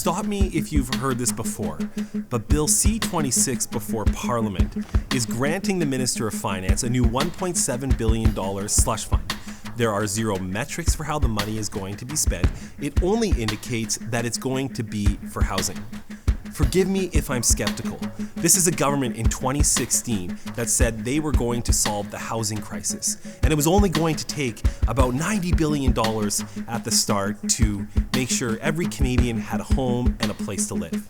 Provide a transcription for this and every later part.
Stop me if you've heard this before, but Bill C-26 before Parliament is granting the Minister of Finance a new $1.7 billion slush fund. There are zero metrics for how the money is going to be spent. It only indicates that it's going to be for housing. Forgive me if I'm skeptical. This is a government in 2016 that said they were going to solve the housing crisis, and it was only going to take about $90 billion at the start to make sure every Canadian had a home and a place to live.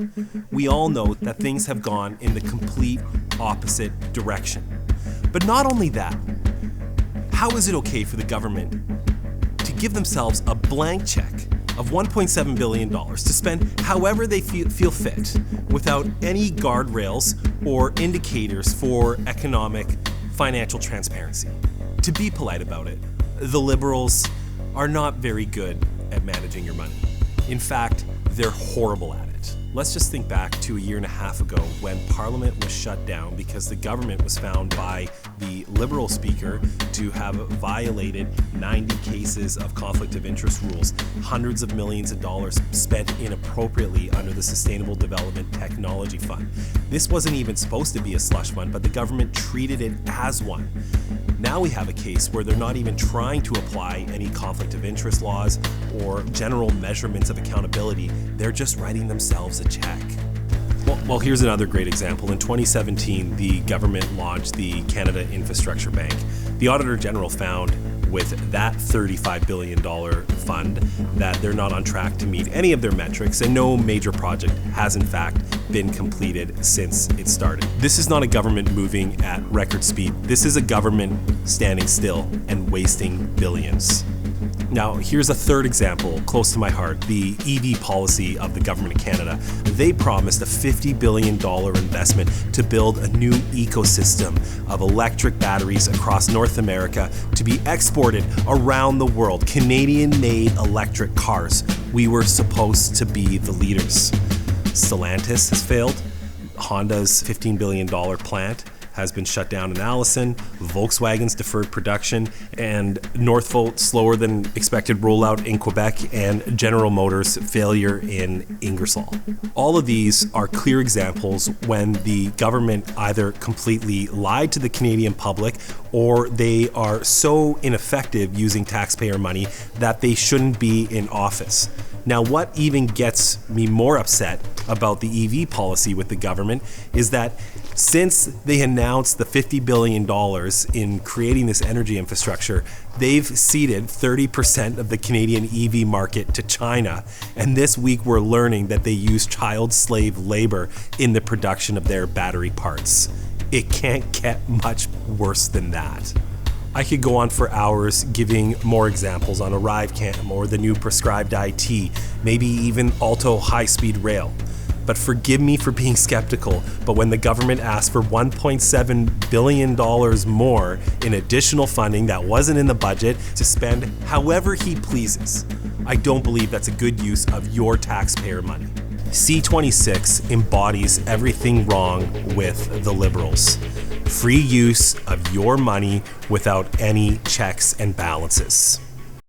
We all know that things have gone in the complete opposite direction. But not only that, how is it okay for the government to give themselves a blank check of $1.7 billion to spend however they feel fit without any guardrails or indicators for economic financial transparency? To be polite about it, the Liberals are not very good at managing your money. In fact, they're horrible at it. Let's just think back to a year and a half ago when Parliament was shut down because the government was found by the Liberal Speaker to have violated 90 cases of conflict of interest rules, hundreds of millions of dollars spent inappropriately under the Sustainable Development Technology Fund. This wasn't even supposed to be a slush fund, but the government treated it as one. Now we have a case where they're not even trying to apply any conflict of interest laws or general measurements of accountability. They're just writing themselves a check. Well, here's another great example. In 2017, the government launched the Canada Infrastructure Bank. The Auditor General found with that $35 billion fund that they're not on track to meet any of their metrics, and no major project has in fact been completed since it started. This is not a government moving at record speed. This is a government standing still and wasting billions. Now, here's a third example close to my heart, the EV policy of the Government of Canada. They promised a $50 billion investment to build a new ecosystem of electric batteries across North America to be exported around the world. Canadian-made electric cars. We were supposed to be the leaders. Stellantis has failed. Honda's $15 billion plant has been shut down in Allison, Volkswagen's deferred production, and Northvolt's slower than expected rollout in Quebec, and General Motors' failure in Ingersoll. All of these are clear examples when the government either completely lied to the Canadian public or they are so ineffective using taxpayer money that they shouldn't be in office. Now, what even gets me more upset about the EV policy with the government is that since they announced the $50 billion in creating this energy infrastructure, they've ceded 30% of the Canadian EV market to China. And this week we're learning that they use child slave labor in the production of their battery parts. It can't get much worse than that. I could go on for hours giving more examples on ArriveCam or the new prescribed IT, maybe even Alto high-speed rail. But forgive me for being skeptical, but when the government asked for $1.7 billion more in additional funding that wasn't in the budget to spend however he pleases, I don't believe that's a good use of your taxpayer money. C-26 embodies everything wrong with the Liberals. Free use of your money without any checks and balances.